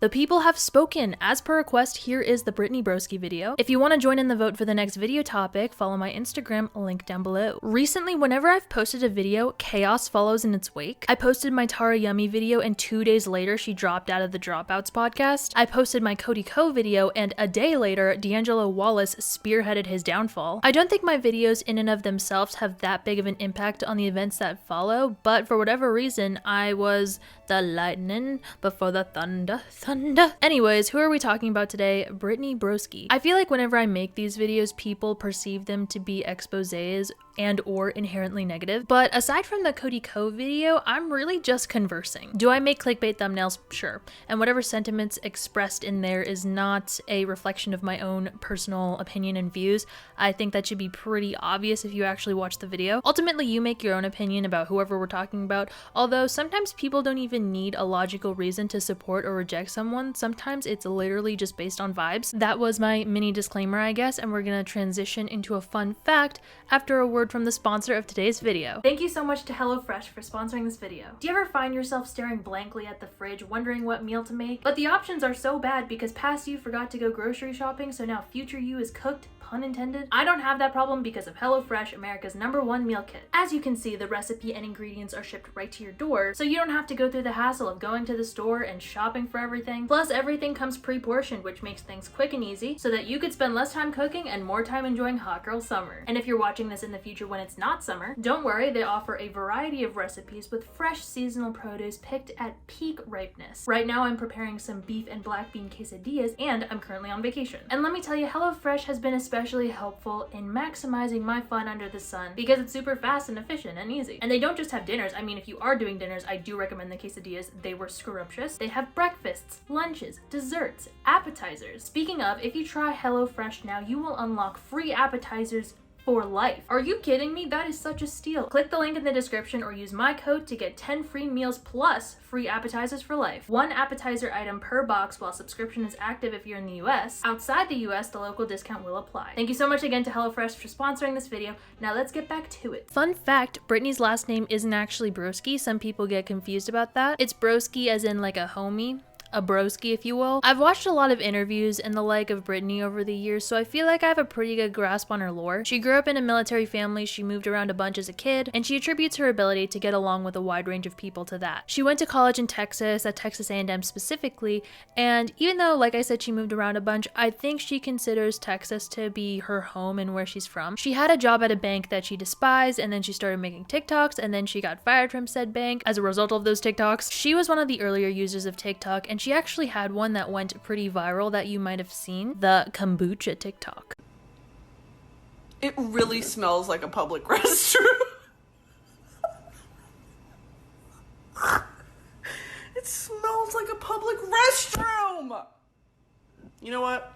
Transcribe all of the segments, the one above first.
The people have spoken. As per request, here is the Brittany broski video. If you want to join in the vote for the next video topic, follow my Instagram, link down below. Recently, whenever I've posted a video, chaos follows in its wake. I posted my Tara Yummy video and 2 days later, she dropped out of the Dropouts podcast. I posted my Cody video and a day later, D'Angelo Wallace spearheaded his downfall. I don't think my videos in and of themselves have that big of an impact on the events that follow, but for whatever reason, I was the lightning before the thunder. Anyways, who are we talking about today? Brittany broski. I feel like whenever I make these videos, people perceive them to be exposés and or inherently negative. But aside from the Cody video, I'm really just conversing. Do I make clickbait thumbnails? Sure. And whatever sentiments expressed in there is not a reflection of my own personal opinion and views. I think that should be pretty obvious if you actually watch the video. Ultimately, you make your own opinion about whoever we're talking about, although sometimes people don't even need a logical reason to support or reject someone. Sometimes it's literally just based on vibes. That was my mini disclaimer, I guess, and we're gonna transition into a fun fact after a word from the sponsor of today's video. Thank you so much to HelloFresh for sponsoring this video. Do you ever find yourself staring blankly at the fridge, wondering what meal to make? But the options are so bad because past you forgot to go grocery shopping, so now future you is cooked, pun intended? I don't have that problem because of HelloFresh, America's #1 meal kit. As you can see, the recipe and ingredients are shipped right to your door, so you don't have to go through the hassle of going to the store and shopping for everything. Plus, everything comes pre-portioned, which makes things quick and easy so that you could spend less time cooking and more time enjoying hot girl summer. And if you're watching this in the future when it's not summer, don't worry, they offer a variety of recipes with fresh seasonal produce picked at peak ripeness. Right now, I'm preparing some beef and black bean quesadillas, and I'm currently on vacation. And let me tell you, HelloFresh has been especially helpful in maximizing my fun under the sun because it's super fast and efficient and easy. And they don't just have dinners. I mean, if you are doing dinners, I do recommend the quesadillas. They were scrumptious. They have breakfasts, lunches, desserts, appetizers. Speaking of, if you try HelloFresh now, you will unlock free appetizers for life. Are you kidding me? That is such a steal. Click the link in the description or use my code to get 10 free meals plus free appetizers for life. 1 appetizer item per box while subscription is active if you're in the US. Outside the US, the local discount will apply. Thank you so much again to HelloFresh for sponsoring this video. Now let's get back to it. Fun fact, Brittany's last name isn't actually broski. Some people get confused about that. It's broski as in like a homie. A broski, if you will. I've watched a lot of interviews and the like of Brittany over the years, so I feel like I have a pretty good grasp on her lore. She grew up in a military family, she moved around a bunch as a kid, and she attributes her ability to get along with a wide range of people to that. She went to college in Texas, at Texas A&M specifically, and even though, like I said, she moved around a bunch, I think she considers Texas to be her home and where she's from. She had a job at a bank that she despised, and then she started making TikToks, and then she got fired from said bank as a result of those TikToks. She was one of the earlier users of TikTok, and she actually had one that went pretty viral that you might have seen, the kombucha TikTok. It really smells like a public restroom. It smells like a public restroom. You know what?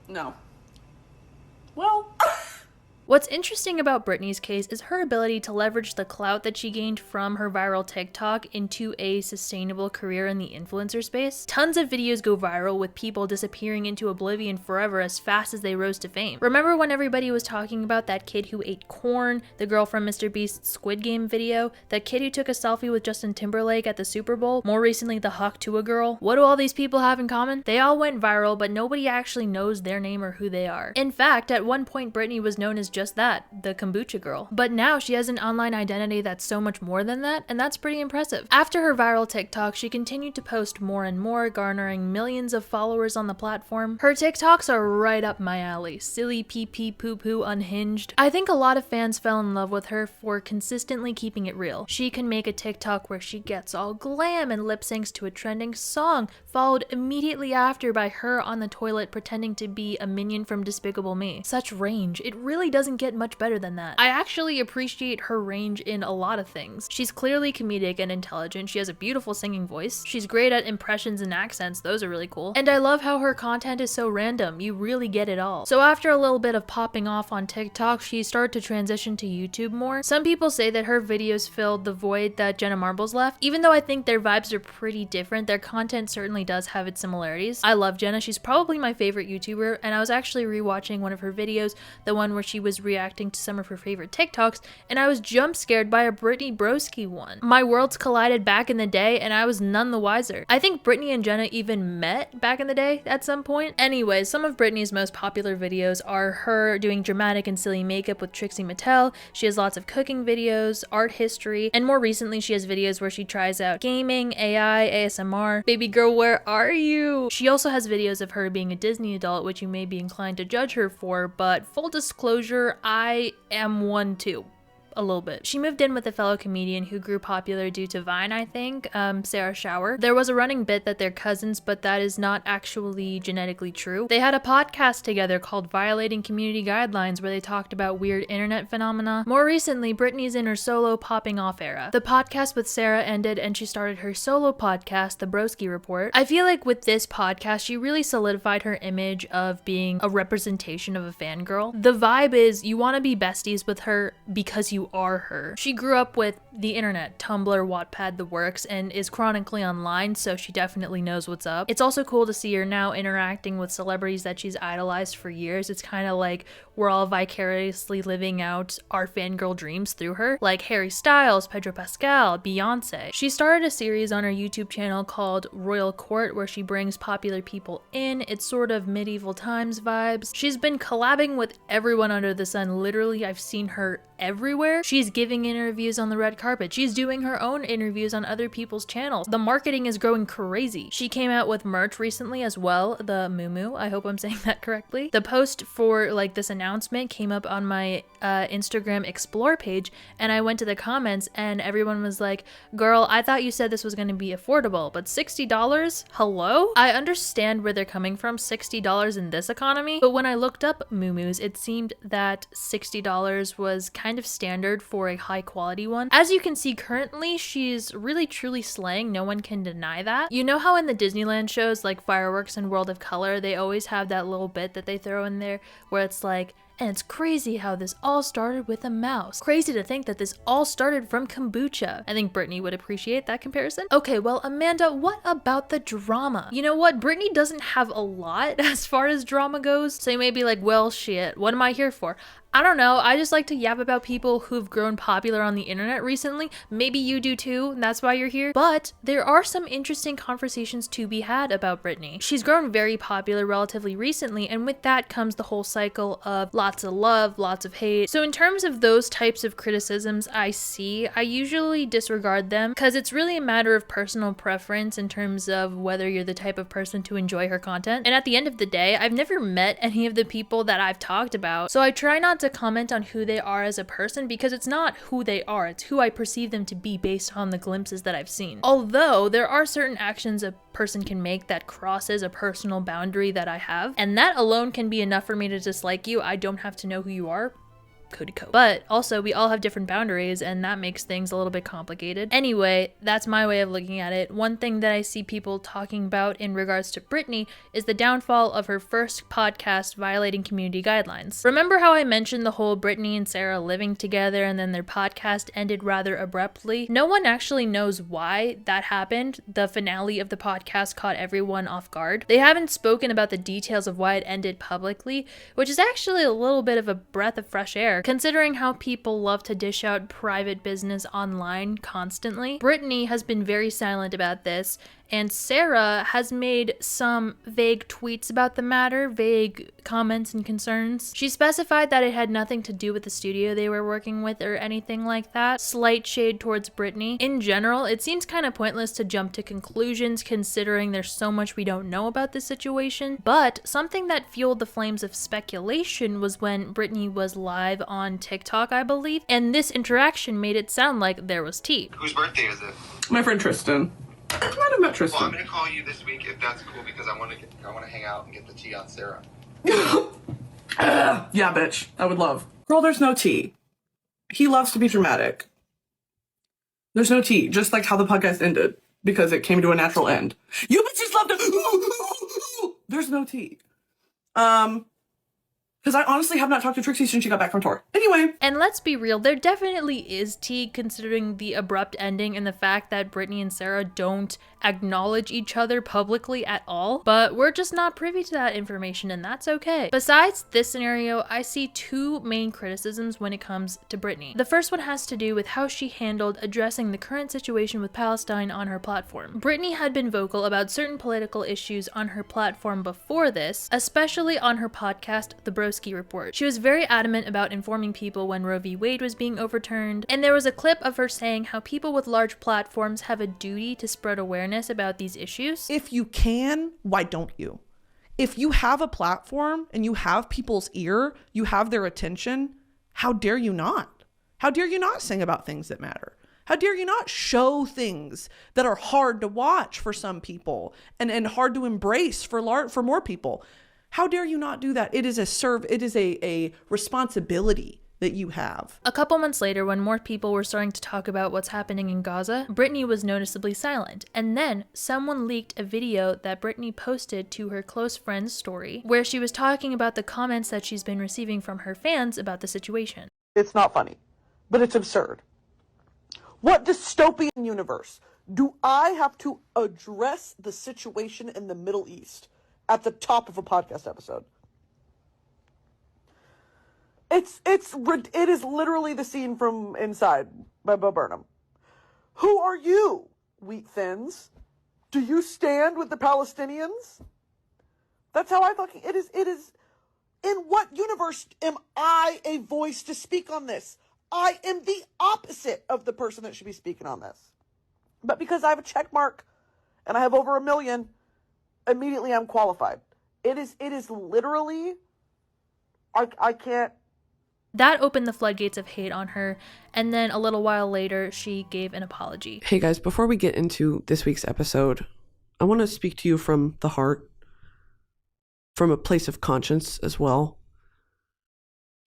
No. Well... What's interesting about Brittany's case is her ability to leverage the clout that she gained from her viral TikTok into a sustainable career in the influencer space. Tons of videos go viral with people disappearing into oblivion forever as fast as they rose to fame. Remember when everybody was talking about that kid who ate corn, the girl from Mr. Beast's Squid Game video, that kid who took a selfie with Justin Timberlake at the Super Bowl, more recently the Hawk Tuah girl? What do all these people have in common? They all went viral, but nobody actually knows their name or who they are. In fact, at one point Brittany was known as just that, the kombucha girl. But now she has an online identity that's so much more than that, and that's pretty impressive. After her viral TikTok, she continued to post more and more, garnering millions of followers on the platform. Her TikToks are right up my alley. Silly, pee pee, poo poo, unhinged. I think a lot of fans fell in love with her for consistently keeping it real. She can make a TikTok where she gets all glam and lip syncs to a trending song, followed immediately after by her on the toilet pretending to be a minion from Despicable Me. Such range. It really doesn't get much better than that. I actually appreciate her range in a lot of things. She's clearly comedic and intelligent. She has a beautiful singing voice. She's great at impressions and accents. Those are really cool. And I love how her content is so random. You really get it all. So after a little bit of popping off on TikTok, she started to transition to YouTube more. Some people say that her videos filled the void that Jenna Marbles left. Even though I think their vibes are pretty different, their content certainly does have its similarities. I love Jenna. She's probably my favorite YouTuber, and I was actually rewatching one of her videos, the one where she was was reacting to some of her favorite TikToks, and I was jump scared by a Brittany broski one. My worlds collided back in the day, and I was none the wiser. I think Brittany and Jenna even met back in the day at some point. Anyways, some of Brittany's most popular videos are her doing dramatic and silly makeup with Trixie Mattel. She has lots of cooking videos, art history, and more recently she has videos where she tries out gaming, AI, ASMR. Baby girl, where are you? She also has videos of her being a Disney adult, which you may be inclined to judge her for, but full disclosure, I am one too. A little bit. She moved in with a fellow comedian who grew popular due to Vine, I think, Sarah Shower. There was a running bit that they're cousins, but that is not actually genetically true. They had a podcast together called Violating Community Guidelines where they talked about weird internet phenomena. More recently, Brittany's in her solo popping off era. The podcast with Sarah ended and she started her solo podcast, The Broski Report. I feel like with this podcast, she really solidified her image of being a representation of a fangirl. The vibe is you want to be besties with her because you are her. She grew up with the internet, Tumblr, Wattpad, the works, and is chronically online, so she definitely knows what's up. It's also cool to see her now interacting with celebrities that she's idolized for years. It's kind of like we're all vicariously living out our fangirl dreams through her, like Harry Styles, Pedro Pascal, Beyonce. She started a series on her YouTube channel called Royal Court where she brings popular people in. It's sort of medieval times vibes. She's been collabing with everyone under the sun. Literally, I've seen her everywhere. She's giving interviews on the red carpet. She's doing her own interviews on other people's channels. The marketing is growing crazy. She came out with merch recently as well, the Moo. I hope I'm saying that correctly. The post for like this announcement came up on my Instagram explore page, and I went to the comments and everyone was like, girl, I thought you said this was going to be affordable, but $60? Hello? I understand where they're coming from, $60 in this economy, but when I looked up Moo, it seemed that $60 was kind of standard for a high quality one. As you can see currently, she's really truly slaying. No one can deny that. You know how in the Disneyland shows like Fireworks and World of Color, they always have that little bit that they throw in there where it's like, and it's crazy how this all started with a mouse. Crazy to think that this all started from kombucha. I think Brittany would appreciate that comparison. Okay, well, Amanda, what about the drama? You know what? Brittany doesn't have a lot as far as drama goes. So you may be like, well, shit, what am I here for? I don't know, I just like to yap about people who've grown popular on the internet recently. Maybe you do too, and that's why you're here. But there are some interesting conversations to be had about Brittany. She's grown very popular relatively recently, and with that comes the whole cycle of lots of love, lots of hate. So in terms of those types of criticisms I usually disregard them because it's really a matter of personal preference in terms of whether you're the type of person to enjoy her content. And at the end of the day, I've never met any of the people that I've talked about, so I try not to comment on who they are as a person because it's not who they are, it's who I perceive them to be based on the glimpses that I've seen. Although there are certain actions a person can make that crosses a personal boundary that I have, and that alone can be enough for me to dislike you. I don't have to know who you are. Cody code. But also we all have different boundaries and that makes things a little bit complicated. Anyway, that's my way of looking at it. One thing that I see people talking about in regards to Brittany is the downfall of her first podcast violating community guidelines. Remember how I mentioned the whole Brittany and Sarah living together and then their podcast ended rather abruptly? No one actually knows why that happened. The finale of the podcast caught everyone off guard. They haven't spoken about the details of why it ended publicly, which is actually a little bit of a breath of fresh air, considering how people love to dish out private business online constantly. Brittany has been very silent about this, and Sarah has made some vague tweets about the matter, vague comments and concerns. She specified that it had nothing to do with the studio they were working with or anything like that. Slight shade towards Brittany. In general, it seems kind of pointless to jump to conclusions considering there's so much we don't know about this situation, but something that fueled the flames of speculation was when Brittany was live on TikTok, I believe, and this interaction made it sound like there was tea. Whose birthday is it? My friend Tristan. I might have met Tristan. Well, I'm gonna call you this week if that's cool because I want to hang out and get the tea on Sarah. Yeah, bitch. I would love. Girl, there's no tea. He loves to be dramatic. There's no tea, just like how the podcast ended because it came to a natural end. You bitches love to. There's no tea. Because I honestly have not talked to Trixie since she got back from tour. Anyway. And let's be real, there definitely is tea considering the abrupt ending and the fact that Brittany and Sarah don't acknowledge each other publicly at all. But we're just not privy to that information, and that's okay. Besides this scenario, I see two main criticisms when it comes to Brittany. The first one has to do with how she handled addressing the current situation with Palestine on her platform. Brittany had been vocal about certain political issues on her platform before this, especially on her podcast, The Broski Report. She was very adamant about informing people when Roe v. Wade was being overturned, and there was a clip of her saying how people with large platforms have a duty to spread awareness about these issues. If you can, why don't you? If you have a platform and you have people's ear, you have their attention, how dare you not? How dare you not sing about things that matter? How dare you not show things that are hard to watch for some people and hard to embrace for more people? How dare you not do that? It is a responsibility that you have. A couple months later, when more people were starting to talk about what's happening in Gaza, Brittany was noticeably silent. And then someone leaked a video that Brittany posted to her close friend's story, where she was talking about the comments that she's been receiving from her fans about the situation. It's not funny, but it's absurd. What dystopian universe do I have to address the situation in the Middle East at the top of a podcast episode? It is literally the scene from Inside by Bo Burnham. Who are you, wheat thins? Do you stand with the Palestinians? That's how I fucking, it is, in what universe am I a voice to speak on this? I am the opposite of the person that should be speaking on this. But because I have a check mark and I have over 1 million, immediately I'm qualified. It is literally, I can't. That opened the floodgates of hate on her, and then a little while later, she gave an apology. Hey guys, before we get into this week's episode, I want to speak to you from the heart, from a place of conscience as well.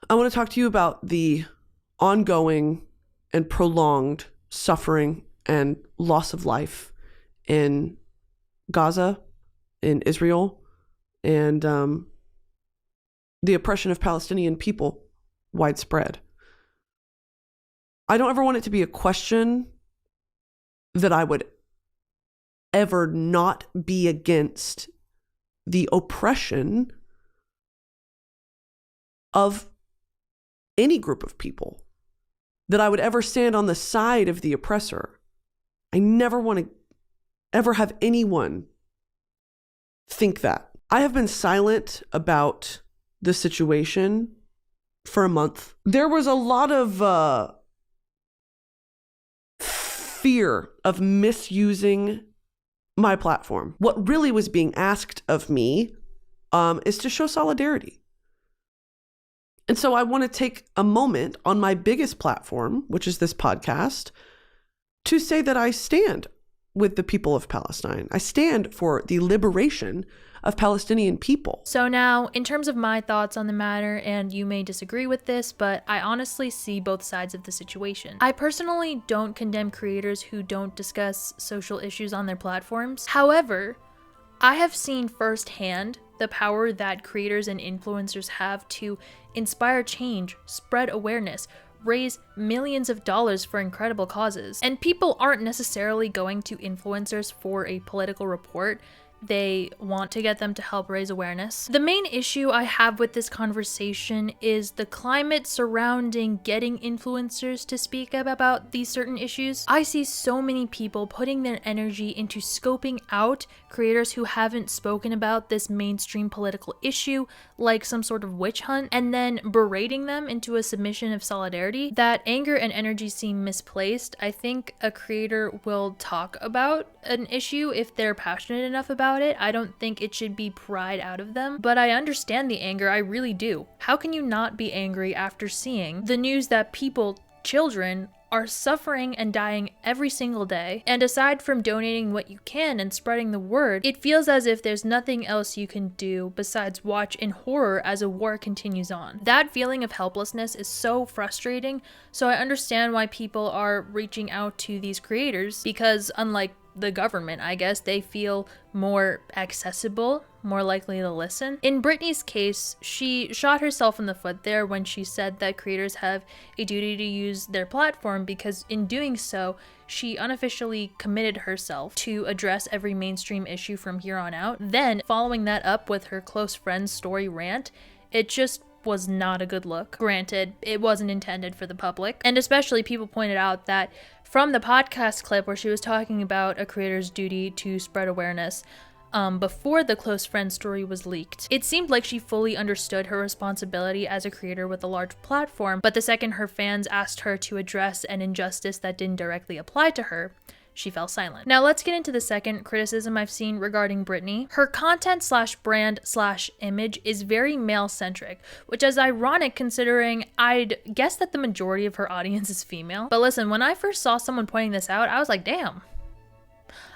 I want to talk to you about the ongoing and prolonged suffering and loss of life in Gaza, in Israel, and the oppression of Palestinian people widespread. I don't ever want it to be a question that I would ever not be against the oppression of any group of people, that I would ever stand on the side of the oppressor. I never want to ever have anyone think that. I have been silent about the situation for a month. There was a lot of fear of misusing my platform. What really was being asked of me is to show solidarity. And so I want to take a moment on my biggest platform, which is this podcast, to say that I stand with the people of Palestine. I stand for the liberation of Palestinian people. So now, in terms of my thoughts on the matter, and you may disagree with this, but I honestly see both sides of the situation. I personally don't condemn creators who don't discuss social issues on their platforms. However, I have seen firsthand the power that creators and influencers have to inspire change, spread awareness, raise millions of dollars for incredible causes. And people aren't necessarily going to influencers for a political report. They want to get them to help raise awareness. The main issue I have with this conversation is the climate surrounding getting influencers to speak up about these certain issues. I see so many people putting their energy into scoping out creators who haven't spoken about this mainstream political issue like some sort of witch hunt, and then berating them into a submission of solidarity. That anger and energy seem misplaced. I think a creator will talk about an issue if they're passionate enough about it. I don't think it should be pried out of them, but I understand the anger, I really do. How can you not be angry after seeing the news that people, children, are suffering and dying every single day? And aside from donating what you can and spreading the word, it feels as if there's nothing else you can do besides watch in horror as a war continues on. That feeling of helplessness is so frustrating, so I understand why people are reaching out to these creators, because unlike the government, I guess, they feel more accessible, more likely to listen. In Brittany's case, she shot herself in the foot there when she said that creators have a duty to use their platform, because in doing so, she unofficially committed herself to address every mainstream issue from here on out. Then, following that up with her close friend's story rant, it just was not a good look. Granted, it wasn't intended for the public, and especially people pointed out that from the podcast clip where she was talking about a creator's duty to spread awareness, before the close friend story was leaked, it seemed like she fully understood her responsibility as a creator with a large platform, but the second her fans asked her to address an injustice that didn't directly apply to her, she fell silent. Now let's get into the second criticism I've seen regarding Brittany. Her content / brand / image is very male-centric, which is ironic considering I'd guess that the majority of her audience is female. But listen, when I first saw someone pointing this out, I was like, damn,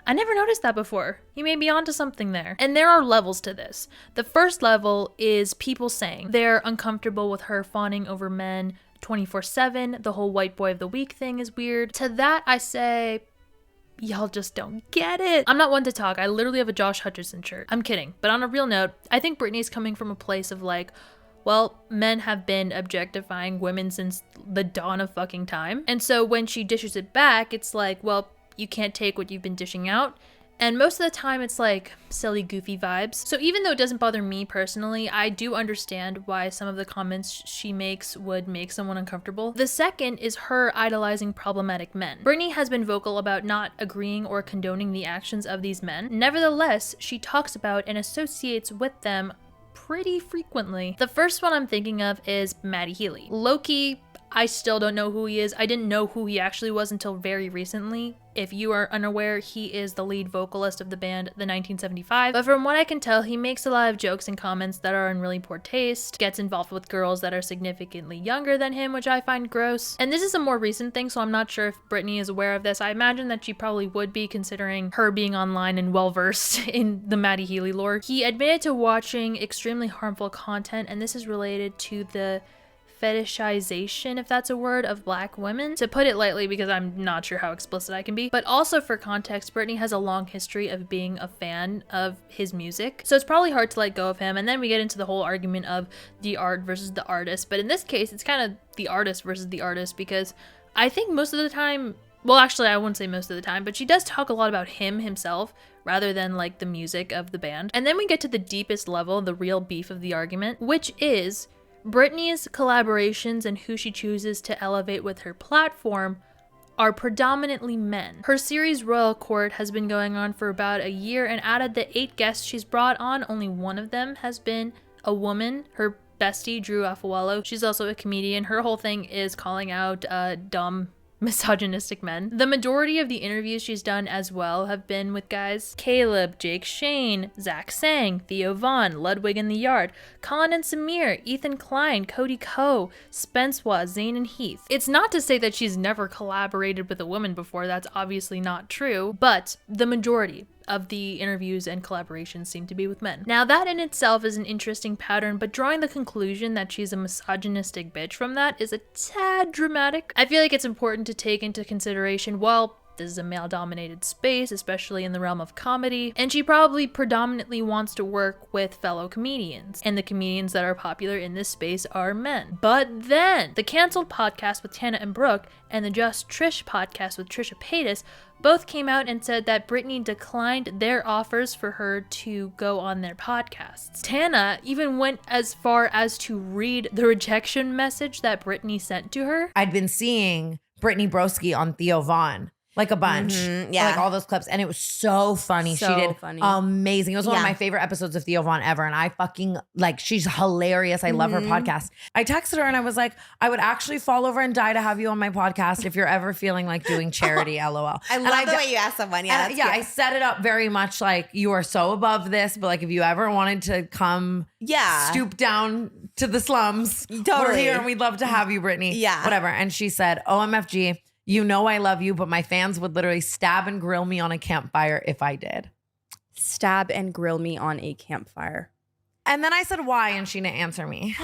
I never noticed that before. You may be onto something there. And there are levels to this. The first level is people saying they're uncomfortable with her fawning over men 24/7. The whole white boy of the week thing is weird. To that I say, y'all just don't get it. I'm not one to talk. I literally have a Josh Hutcherson shirt. I'm kidding. But on a real note, I think Brittany's coming from a place of like, well, men have been objectifying women since the dawn of fucking time. And so when she dishes it back, it's like, well, you can't take what you've been dishing out. And most of the time it's like silly, goofy vibes. So even though it doesn't bother me personally, I do understand why some of the comments she makes would make someone uncomfortable. The second is her idolizing problematic men. Brittany has been vocal about not agreeing or condoning the actions of these men. Nevertheless, she talks about and associates with them pretty frequently. The first one I'm thinking of is Matty Healy. Low-key, I still don't know who he is. I didn't know who he actually was until very recently. If you are unaware, he is the lead vocalist of the band The 1975. But from what I can tell, he makes a lot of jokes and comments that are in really poor taste, gets involved with girls that are significantly younger than him, which I find gross. And this is a more recent thing, so I'm not sure if Brittany is aware of this. I imagine that she probably would be, considering her being online and well-versed in the Matty Healy lore. He admitted to watching extremely harmful content, and this is related to the fetishization, if that's a word, of black women. To put it lightly, because I'm not sure how explicit I can be. But also for context, Brittany has a long history of being a fan of his music. So it's probably hard to let go of him. And then we get into the whole argument of the art versus the artist. But in this case, it's kind of the artist versus the artist, because I think most of the time, well, actually, I wouldn't say most of the time, but she does talk a lot about himself rather than like the music of the band. And then we get to the deepest level, the real beef of the argument, which is Brittany's collaborations and who she chooses to elevate with her platform are predominantly men. Her series Royal Court has been going on for about a year, and out of the 8 guests she's brought on, only one of them has been a woman, her bestie, Drew Afawalo. She's also a comedian. Her whole thing is calling out dumb, misogynistic men. The majority of the interviews she's done as well have been with guys. Caleb, Jake Shane, Zach Sang, Theo Vaughn, Ludwig in the Yard, Colin and Samir, Ethan Klein, Cody Ko, Spencewa, Zane and Heath. It's not to say that she's never collaborated with a woman before, that's obviously not true, but the majority of the interviews and collaborations seem to be with men. Now that in itself is an interesting pattern, but drawing the conclusion that she's a misogynistic bitch from that is a tad dramatic. I feel like it's important to take into consideration, well, this is a male-dominated space, especially in the realm of comedy, and she probably predominantly wants to work with fellow comedians, and the comedians that are popular in this space are men. But then, the Cancelled podcast with Tana and Brooke and the Just Trish podcast with Trisha Paytas both came out and said that Brittany declined their offers for her to go on their podcasts. Tana even went as far as to read the rejection message that Brittany sent to her. I'd been seeing Brittany Broski on Theo Vaughn like a bunch. Yeah. Like all those clips. And it was so funny. So she did funny. amazing. It was one of Yeah. my favorite episodes of Theo Vaughn ever. And I fucking, like, she's hilarious. I love her podcast. I texted her and I was like, I would actually fall over and die to have you on my podcast if you're ever feeling like doing charity, LOL. I love the way you asked someone. Yeah, that's I cute. set it up very much like you are so above this, but like if you ever wanted to come stoop down to the slums, we're Totally. here and we'd love to have you, Brittany. Yeah. Whatever. And she said, OMFG, you know I love you, but my fans would literally stab and grill me on a campfire if I did. Stab and grill me on a campfire. And then I said, why? And she didn't answer me.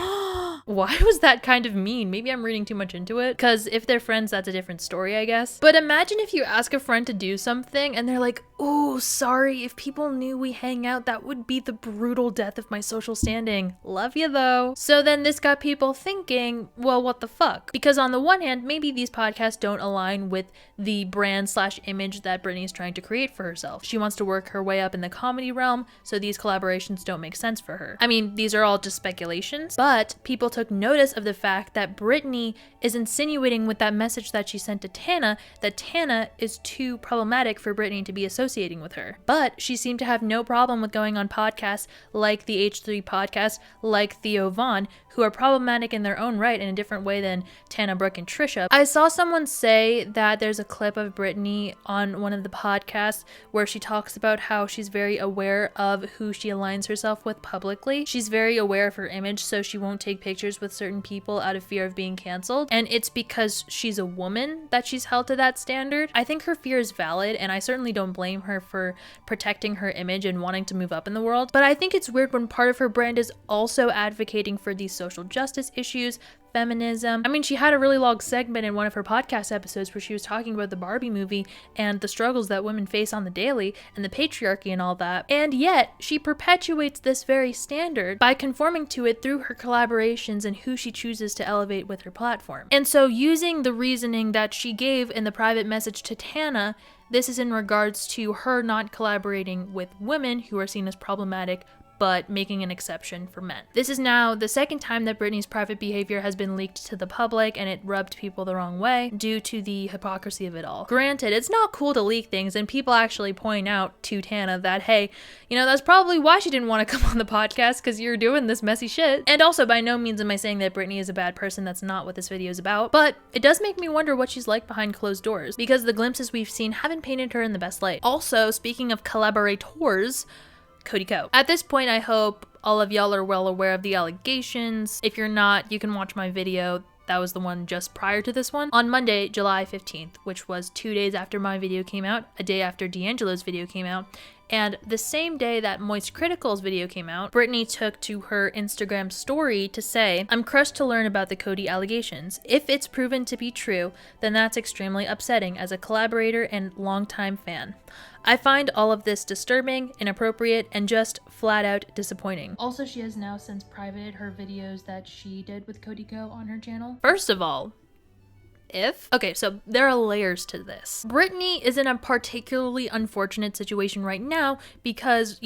Why was that kind of mean? Maybe I'm reading too much into it. Because if they're friends, that's a different story, I guess. But imagine if you ask a friend to do something and they're like, "Ooh, sorry, if people knew we hang out, that would be the brutal death of my social standing. Love you though." So then this got people thinking, well, what the fuck? Because on the one hand, maybe these podcasts don't align with the brand / image that Brittany is trying to create for herself. She wants to work her way up in the comedy realm, so these collaborations don't make sense for her. I mean, these are all just speculations, but people took notice of the fact that Brittany is insinuating with that message that she sent to Tana that Tana is too problematic for Brittany to be associating with her. But she seemed to have no problem with going on podcasts like the H3 podcast, like Theo Vaughn, who are problematic in their own right in a different way than Tana, Brooke, and Trisha. I saw someone say that there's a clip of Brittany on one of the podcasts where she talks about how she's very aware of who she aligns herself with publicly. She's very aware of her image, so she won't take pictures with certain people out of fear of being canceled. And it's because she's a woman that she's held to that standard. I think her fear is valid, and I certainly don't blame her for protecting her image and wanting to move up in the world. But I think it's weird when part of her brand is also advocating for these social justice issues, feminism. I mean, she had a really long segment in one of her podcast episodes where she was talking about the Barbie movie and the struggles that women face on the daily and the patriarchy and all that. And yet, she perpetuates this very standard by conforming to it through her collaborations and who she chooses to elevate with her platform. And so, using the reasoning that she gave in the private message to Tana, this is in regards to her not collaborating with women who are seen as problematic, but making an exception for men. This is now the second time that Brittany's private behavior has been leaked to the public, and it rubbed people the wrong way due to the hypocrisy of it all. Granted, it's not cool to leak things, and people actually point out to Tana that, hey, that's probably why she didn't want to come on the podcast, because you're doing this messy shit. And also, by no means am I saying that Brittany is a bad person. That's not what this video is about, but it does make me wonder what she's like behind closed doors, because the glimpses we've seen haven't painted her in the best light. Also, speaking of collaborators, Cody Co. At this point, I hope all of y'all are well aware of the allegations. If you're not, you can watch my video. That was the one just prior to this one. On Monday, July 15th, which was 2 days after my video came out, a day after D'Angelo's video came out, and the same day that Moist Critical's video came out, Brittany took to her Instagram story to say, "I'm crushed to learn about the Cody allegations. If it's proven to be true, then that's extremely upsetting as a collaborator and longtime fan. I find all of this disturbing, inappropriate, and just flat out disappointing." Also, she has now since privated her videos that she did with Cody Co on her channel. First of all, okay, so there are layers to this. Brittany is in a particularly unfortunate situation right now because,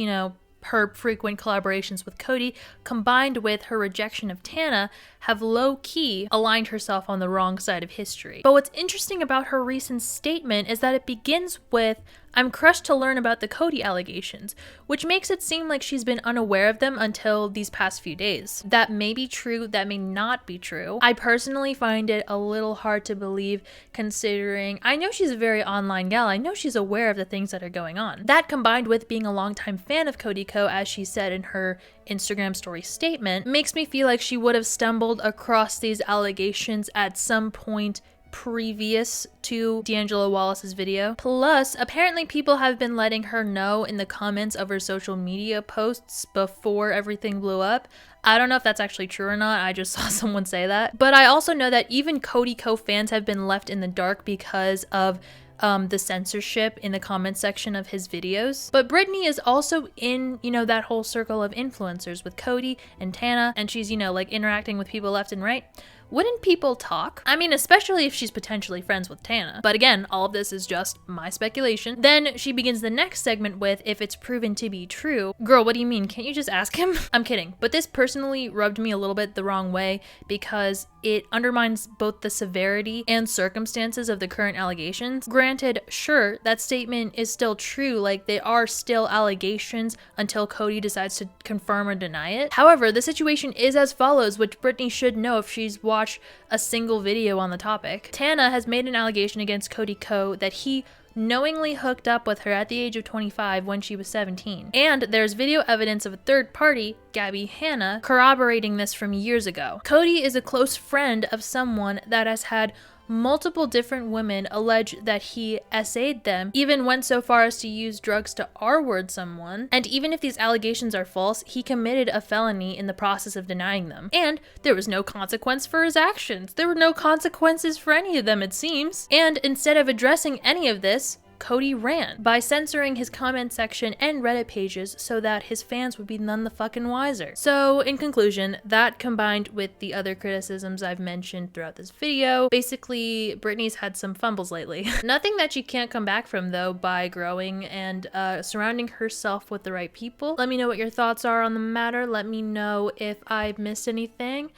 her frequent collaborations with Cody, combined with her rejection of Tana, have low-key aligned herself on the wrong side of history. But what's interesting about her recent statement is that it begins with, "I'm crushed to learn about the Cody allegations," which makes it seem like she's been unaware of them until these past few days. That may be true, that may not be true. I personally find it a little hard to believe, considering I know she's a very online gal. I know she's aware of the things that are going on. That, combined with being a longtime fan of Cody Co, as she said in her Instagram story statement, makes me feel like she would have stumbled across these allegations at some point previous to D'Angelo Wallace's video. Plus, apparently people have been letting her know in the comments of her social media posts before everything blew up. I don't know if that's actually true or not. I just saw someone say that. But I also know that even Cody Co fans have been left in the dark because of the censorship in the comment section of his videos. But Brittany is also in, that whole circle of influencers with Cody and Tana, and she's, interacting with people left and right. Wouldn't people talk? I mean, especially if she's potentially friends with Tana. But again, all of this is just my speculation. Then she begins the next segment with, "If it's proven to be true." Girl, what do you mean? Can't you just ask him? I'm kidding. But this personally rubbed me a little bit the wrong way because it undermines both the severity and circumstances of the current allegations. Granted, sure, that statement is still true, like they are still allegations until Cody decides to confirm or deny it. However, the situation is as follows, which Brittany should know if she's watched a single video on the topic. Tana has made an allegation against Cody Co that he knowingly hooked up with her at the age of 25 when she was 17. And there's video evidence of a third party, Gabby Hanna, corroborating this from years ago. Cody is a close friend of someone that has had multiple different women allege that he SA'd them, even went so far as to use drugs to R-word someone, and even if these allegations are false, he committed a felony in the process of denying them. And there was no consequence for his actions. There were no consequences for any of them, it seems. And instead of addressing any of this, Cody ran by censoring his comment section and Reddit pages so that his fans would be none the fucking wiser. So in conclusion, that combined with the other criticisms I've mentioned throughout this video, basically Brittany's had some fumbles lately. Nothing that she can't come back from though by growing and surrounding herself with the right people. Let me know what your thoughts are on the matter. Let me know if I've missed anything.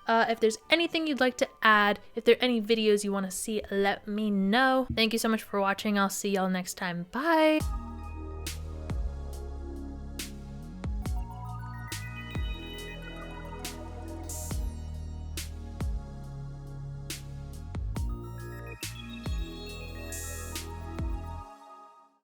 If there's anything you'd like to add, if there are any videos you want to see, let me know. Thank you so much for watching. I'll see y'all next time. Bye.